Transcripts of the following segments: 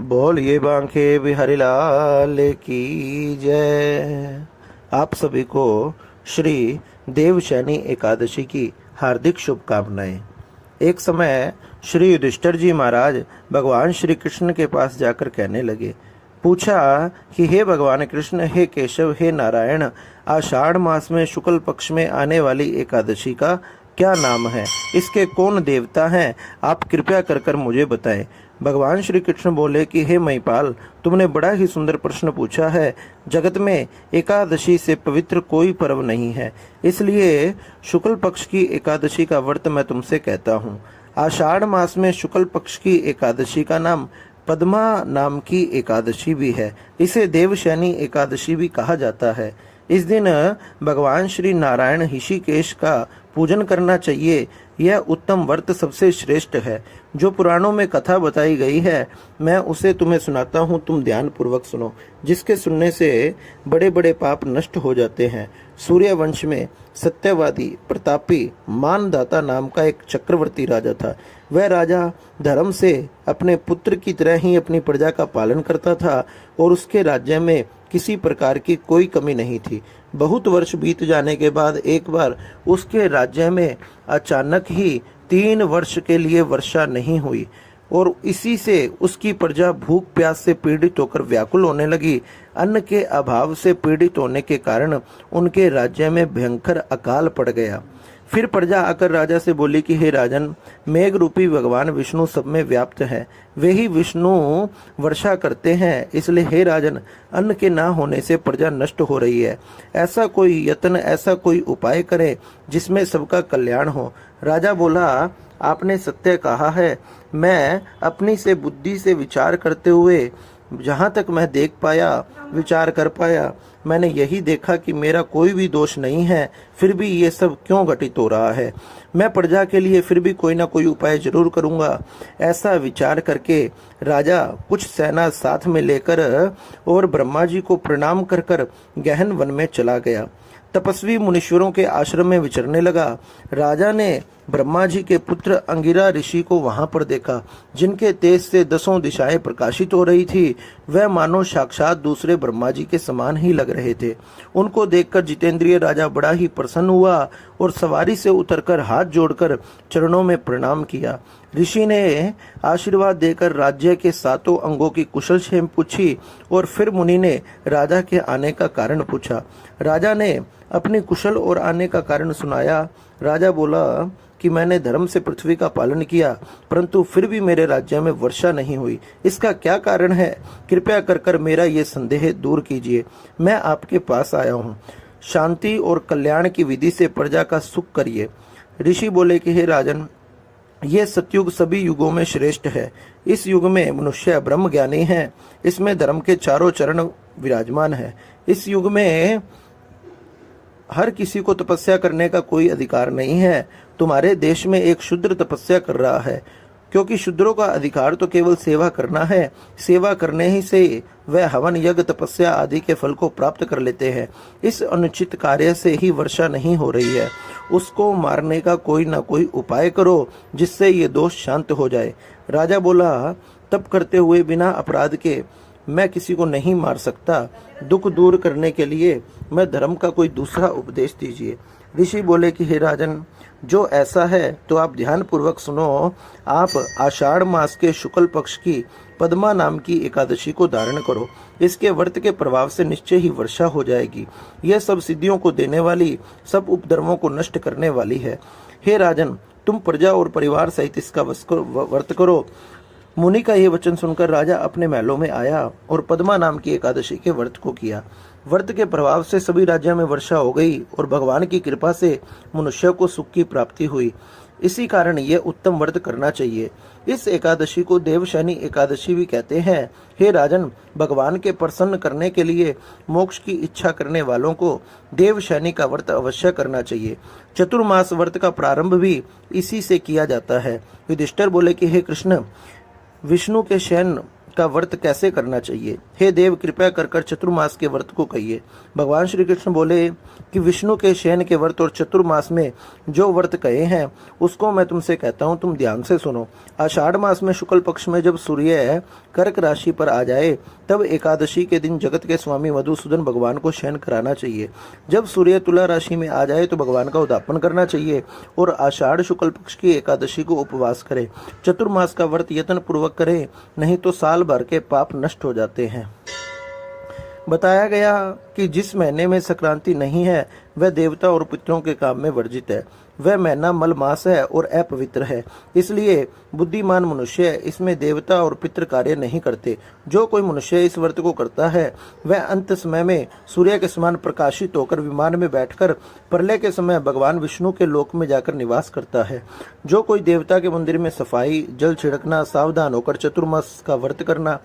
बोलिए बांके बिहारी लाल की जय। आप सभी को श्री देवशैनी एकादशी की हार्दिक शुभकामनाएं। एक समय श्री युधिष्ठिर जी महाराज भगवान श्री कृष्ण के पास जाकर कहने लगे, पूछा कि हे भगवान कृष्ण, हे केशव, हे नारायण, आषाढ़ मास में शुक्ल पक्ष में आने वाली एकादशी का क्या नाम है? इसके कौन देवता हैं? आप कृपया कर कर मुझे बताएं। भगवान श्री कृष्ण बोले कि हे महिपाल, तुमने बड़ा ही सुंदर प्रश्न पूछा है। जगत में एकादशी से पवित्र कोई पर्व नहीं है, इसलिए शुक्ल पक्ष की एकादशी का व्रत मैं तुमसे कहता हूँ। आषाढ़ मास में शुक्ल पक्ष की एकादशी का नाम पद्मा नाम की एकादशी भी है। इसे देवशैनी एकादशी भी कहा जाता है। इस दिन भगवान श्री नारायण ऋषिकेश का पूजन करना चाहिए। यह उत्तम व्रत सबसे श्रेष्ठ है। जो पुराणों में कथा बताई गई है, मैं उसे तुम्हें सुनाता हूँ, तुम ध्यान पूर्वक सुनो, जिसके सुनने से बड़े बड़े पाप नष्ट हो जाते हैं। सूर्यवंश में सत्यवादी प्रतापी मानदाता नाम का एक चक्रवर्ती राजा था। वह राजा धर्म से अपने पुत्र की तरह ही अपनी प्रजा का पालन करता था और उसके राज्य में किसी प्रकार की कोई कमी नहीं थी। बहुत वर्ष बीत जाने के बाद एक बार उसके राज्य में अचानक ही 3 वर्ष के लिए वर्षा नहीं हुई और इसी से उसकी प्रजा भूख प्यास से पीड़ित होकर व्याकुल होने लगी। अन्न के अभाव से पीड़ित होने के कारण उनके राज्य में भयंकर अकाल पड़ गया। फिर प्रजा आकर राजा से बोली कि हे राजन, मेघ रूपी भगवान विष्णु सब में व्याप्त है, वे ही विष्णु वर्षा करते हैं, इसलिए हे राजन, अन्न के ना होने से प्रजा नष्ट हो रही है। ऐसा कोई यत्न, ऐसा कोई उपाय करें जिसमें सबका कल्याण हो। राजा बोला, आपने सत्य कहा है। मैं अपनी से बुद्धि से विचार करते हुए जहाँ तक मैं देख पाया, विचार कर पाया, मैंने यही देखा कि मेरा कोई भी दोष नहीं है, फिर भी ये सब क्यों घटित हो रहा है। मैं प्रजा के लिए फिर भी कोई ना कोई उपाय जरूर करूंगा। ऐसा विचार करके राजा कुछ सेना साथ में लेकर और ब्रह्मा जी को प्रणाम कर कर गहन वन में चला गया। तपस्वी मुनीश्वरों के आश्रम में विचरने लगा। राजा ने ब्रह्मा जी के पुत्र अंगिरा ऋषि को वहां पर देखा, जिनके तेज से 10 दिशाएं प्रकाशित हो रही थी। वह मानो साक्षात दूसरे ब्रह्मा जी के समान ही लग रहे थे। उनको देखकर जितेंद्रिय राजा बड़ा ही प्रसन्न हुआ और सवारी से उतरकर हाथ जोड़कर चरणों में प्रणाम किया। ऋषि ने आशीर्वाद देकर राज्य के 7 अंगों की कुशल क्षेम पूछी और फिर मुनि ने राजा के आने का कारण पूछा। राजा ने अपनी कुशल और आने का कारण सुनाया। राजा बोला कि मैंने धर्म से पृथ्वी का पालन किया, परंतु फिर भी मेरे राज्य में वर्षा नहीं हुई। इसका क्या कारण है? कृपया कर कर मेरा ये संदेह दूर कीजिए। मैं आपके पास आया हूँ। शांति और कल्याण की विधि से प्रजा का सुख करिए। ऋषि बोले कि हे राजन, ये सतयुग सभी युगों में श्रेष्ठ है। इस युग में मनुष्य ब्रह्म ज्ञानी है। इसमें धर्म के चारों चरण विराजमान है। इस युग में हर किसी को तपस्या करने का कोई अधिकार नहीं है। तुम्हारे देश में एक शूद्र तपस्या कर रहा है, क्योंकि शूद्रों का अधिकार तो केवल सेवा करना है। सेवा करने ही से वह हवन यज्ञ तपस्या आदि के फल को प्राप्त कर लेते हैं। इस अनुचित कार्य से ही वर्षा नहीं हो रही है। उसको मारने का कोई ना कोई उपाय करो, जिससे ये दोष शांत हो जाए। राजा बोला, तप करते हुए बिना अपराध के मैं किसी को नहीं मार सकता। दुख दूर करने के लिए मैं धर्म का कोई दूसरा उपदेश दीजिए। ऋषि बोले कि हे राजन, जो ऐसा है तो आप ध्यान पूर्वक सुनो। आप आषाढ़ मास के शुक्ल पक्ष की पद्मा नाम की एकादशी को धारण करो। इसके व्रत के प्रभाव से निश्चय ही वर्षा हो जाएगी। यह सब सिद्धियों को देने वाली, सब उपद्रवों को नष्ट करने वाली है। हे राजन, तुम प्रजा और परिवार सहित इसका व्रत करो। मुनि का यह वचन सुनकर राजा अपने महलों में आया और पद्मा नाम की एकादशी के व्रत को किया। व्रत के प्रभाव से सभी राज्यों में वर्षा हो गई और भगवान की कृपा से मनुष्य को सुख की प्राप्ति हुई। इसी कारण यह उत्तम व्रत करना चाहिए। इस एकादशी को देवशैनी एकादशी भी कहते हैं। हे राजन, भगवान के प्रसन्न करने के लिए मोक्ष की इच्छा करने वालों को देवशैनी का व्रत अवश्य करना चाहिए। चतुर्मास व्रत का प्रारंभ भी इसी से किया जाता है। युधिष्ठिर बोले कि हे कृष्ण, विष्णु के शयन का व्रत कैसे करना चाहिए? हे देव, कृपया कर चतुर्मास के व्रत को कहिए। भगवान श्री कृष्ण बोले कि विष्णु के शयन के व्रत और चतुर्मास में जो व्रत कहे हैं उसको मैं तुमसे कहता हूँ, तुम ध्यान से सुनो। आषाढ़ मास में शुक्ल पक्ष में जब सूर्य कर्क राशि पर आ जाए तब एकादशी के दिन जगत के स्वामी मधुसूदन भगवान को शयन कराना चाहिए। जब सूर्य तुला राशि में आ जाए तो भगवान का उद्यापन करना चाहिए और आषाढ़ शुक्ल पक्ष की एकादशी को उपवास करें। चतुर्मास का व्रत यत्न पूर्वक करें, नहीं तो साल भर के पाप नष्ट हो जाते हैं। बताया गया कि जिस महीने में संक्रांति नहीं है वह देवता और पितरों के काम में वर्जित है। वह महीना मलमास है और अपवित्र है, इसलिए बुद्धिमान मनुष्य इसमें देवता और पितृ कार्य नहीं करते। जो कोई मनुष्य इस व्रत को करता है वह अंत समय में सूर्य के समान प्रकाशित होकर विमान में बैठकर प्रलय के समय भगवान विष्णु के लोक में जाकर निवास करता है। जो कोई देवता के मंदिर में सफाई, जल छिड़कना, सावधान होकर चतुर्मास का व्रत करना,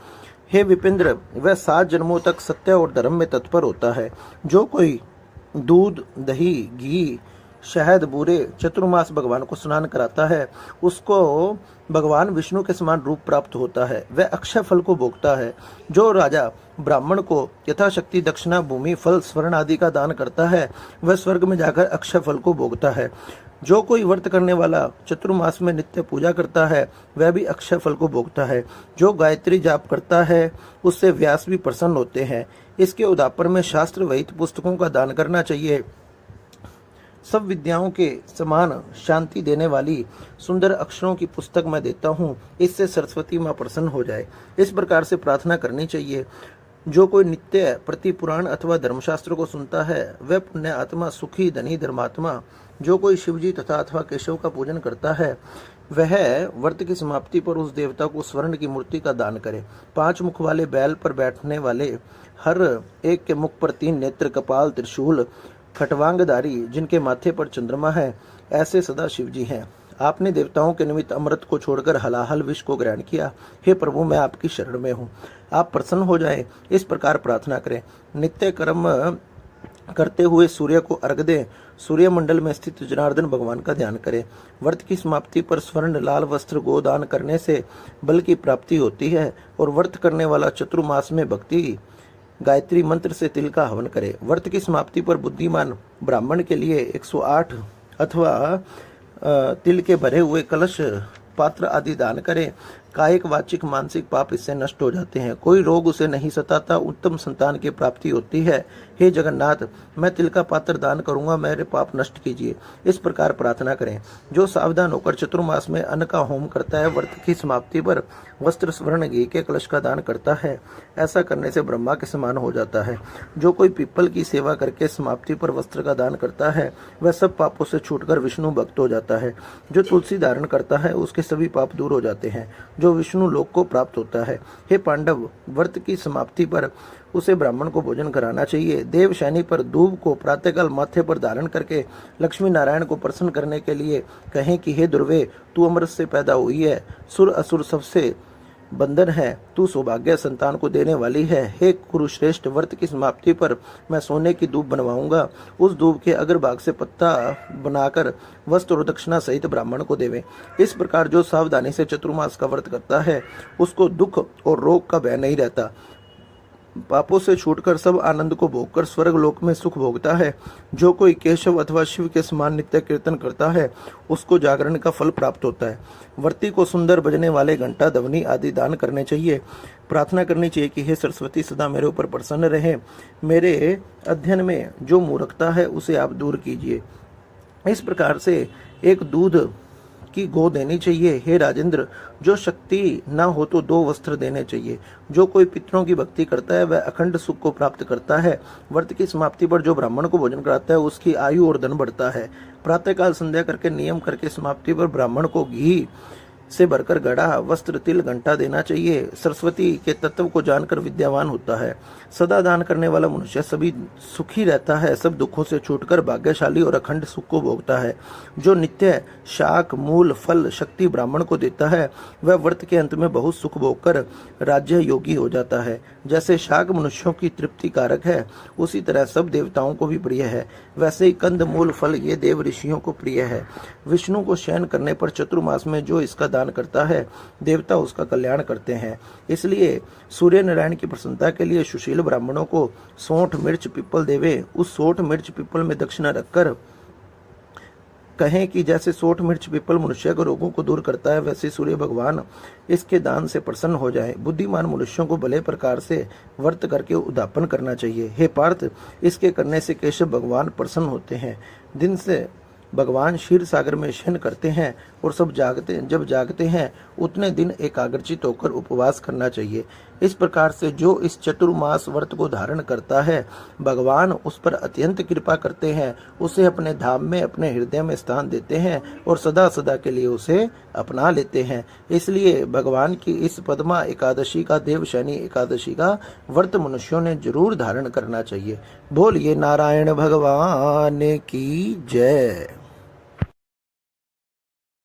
हे विपिंद्र, वह 7 जन्मों तक सत्य और धर्म में तत्पर होता है। जो कोई दूध, दही, घी, शहद, बूरे चतुर्मास भगवान को स्नान कराता है उसको भगवान विष्णु के समान रूप प्राप्त होता है। वह अक्षय फल को भोगता है। जो राजा ब्राह्मण को यथाशक्ति दक्षिणा, भूमि, फल, स्वर्ण आदि का दान करता है वह स्वर्ग में जाकर अक्षय फल को भोगता है। जो कोई व्रत करने वाला चतुर्मास में नित्य पूजा करता है वह भी अक्षय फल को भोगता है। जो गायत्री जाप करता है उससे व्यास भी प्रसन्न होते हैं। इसके उद्यापन में शास्त्र वहित पुस्तकों का दान करना चाहिए। सब विद्याओं के समान शांति देने वाली सुंदर अक्षरों की पुस्तक मैं देता हूँ, इससे सरस्वती माँ प्रसन्न हो जाए। इस प्रकार से प्रार्थना करनी चाहिए। जो कोई नित्य प्रति पुराण अथवा धर्मशास्त्र को सुनता है वह पुण्य आत्मा, सुखी, धनी, धर्मात्मा। जो कोई शिवजी तथा अथवा केशव का पूजन करता है वह व्रत की समाप्ति पर उस देवता को स्वर्ण की मूर्ति का दान करे। 5 मुख वाले बैल पर बैठने वाले, हर एक के मुख पर 3 नेत्र, कपाल, त्रिशूल, खटवांगधारी, जिनके माथे पर चंद्रमा है, ऐसे सदा शिवजी हैं। आपने देवताओं के निमित्त अमृत को छोड़कर हलाहल विष को ग्रहण किया। हे प्रभु, मैं आपकी शरण में हूँ, आप प्रसन्न हो जाए। इस प्रकार प्रार्थना करें। नित्य कर्म करते हुए सूर्य को अर्घ दें। सूर्य मंडल में स्थित जनार्दन भगवान का ध्यान करें। व्रत की समाप्ति पर स्वर्ण, लाल वस्त्र, गोदान करने से बल की प्राप्ति होती है और व्रत करने वाला चतुर्मास में भक्ति गायत्री मंत्र से तिल का हवन करे। व्रत की समाप्ति पर बुद्धिमान ब्राह्मण के लिए 108 अथवा तिल के भरे हुए कलश, पात्र आदि दान करें। कायिक, वाचिक, मानसिक पाप इससे नष्ट हो जाते हैं। कोई रोग उसे नहीं सताता, उत्तम संतान की प्राप्ति होती है। हे जगन्नाथ, मैं तिल का पात्र दान करूंगा, मेरे पाप नष्ट कीजिए। इस प्रकार प्रार्थना करें। जो सावधान होकर चतुर्मास में अन्न का होम करता है, व्रत की समाप्ति पर वस्त्र, स्वर्ण, घी के कलश का दान करता है, ऐसा करने से ब्रह्मा के समान हो जाता है। जो कोई पीपल की सेवा करके समाप्ति पर वस्त्र का दान करता है वह सब पापों से छूटकर विष्णु भक्त हो जाता है। जो तुलसी धारण करता है उसके सभी पाप दूर हो जाते हैं, जो विष्णु लोक को प्राप्त होता है। हे पांडव, व्रत की समाप्ति पर उसे ब्राह्मण को भोजन कराना चाहिए। देवशैनी पर दूब को प्रातःकाल माथे पर धारण करके लक्ष्मी नारायण को प्रसन्न करने के लिए कहें कि हे दुर्वे, तू अमृत से पैदा हुई है, सुर असुर सबसे बंधन है, तू सौभाग्य संतान को देने वाली है। हे कुरुश्रेष्ठ, व्रत की समाप्ति पर मैं सोने की दूब बनवाऊंगा। उस दूब के अग्रभाग से पत्ता बनाकर वस्त्र और दक्षिणा सहित ब्राह्मण को देवें। इस प्रकार जो सावधानी से चतुर्मास का व्रत करता है उसको दुख और रोग का भय नहीं रहता। पापों से छूटकर सब आनंद को भोगकर स्वर्ग लोक में सुख भोगता है। जो कोई केशव अथवा शिव के समान नित्य कीर्तन करता है उसको जागरण का फल प्राप्त होता है। व्रती को सुंदर बजने वाले घंटा, ध्वनि आदि दान करने चाहिए। प्रार्थना करनी चाहिए कि हे सरस्वती, सदा मेरे ऊपर प्रसन्न रहे। मेरे अध्ययन में जो मूर्खता है उसे आप दूर कीजिए। इस प्रकार से एक दूध की गो देनी चाहिए। हे राजेंद्र, जो शक्ति न हो तो 2 वस्त्र देने चाहिए। जो कोई पितरों की भक्ति करता है वह अखंड सुख को प्राप्त करता है। व्रत की समाप्ति पर जो ब्राह्मण को भोजन कराता है उसकी आयु और धन बढ़ता है। प्रातःकाल संध्या करके नियम करके समाप्ति पर ब्राह्मण को घी से भरकर गड़ा, वस्त्र, तिल, घंटा देना चाहिए। सरस्वती के तत्व को जानकर विद्यावान होता है। सदा दान करने वाला मनुष्य सभी सुखी रहता है, सब दुखों से छूटकर भाग्यशाली और अखंड सुख को भोगता है। जो नित्य शाक, मूल, फल, शक्ति ब्राह्मण को देता है वह व्रत के अंत में बहुत सुख भोगकर राज्य योगी हो जाता है। जैसे शाक मनुष्यों की तृप्ति कारक है उसी तरह सब देवताओं को भी प्रिय है। वैसे ही कंद, मूल, फल ये देव ऋषियों को प्रिय है। विष्णु को शयन करने पर चतुर्मास में जो इसका दान करता है, देवता उसका कल्याण करते हैं। इसलिए सूर्य नारायण की प्रसन्नता के लिए सुशील ब्राह्मणों को सोंठ मिर्च पीपल देवे। उस सोंठ मिर्च पीपल में दक्षिणा रखकर कहें कि जैसे सोंठ मिर्च पीपल मनुष्य के रोगों को दूर करता है, वैसे सूर्य भगवान इसके दान से प्रसन्न हो जाए। बुद्धिमान मनुष्यों को भले प्रकार से व्रत करके उद्यापन करना चाहिए। हे पार्थ, इसके करने से केशव भगवान प्रसन्न होते हैं। दिन से भगवान क्षीर सागर में शयन करते हैं और जब जागते हैं उतने दिन एकाग्रचित होकर उपवास करना चाहिए। इस प्रकार से जो इस चतुर्मास व्रत को धारण करता है, भगवान उस पर अत्यंत कृपा करते हैं, उसे अपने धाम में, अपने हृदय में स्थान देते हैं और सदा सदा के लिए उसे अपना लेते हैं। इसलिए भगवान की इस पद्मा एकादशी का, देवशयनी एकादशी का व्रत मनुष्यों ने जरूर धारण करना चाहिए। बोलिए नारायण भगवान की जय।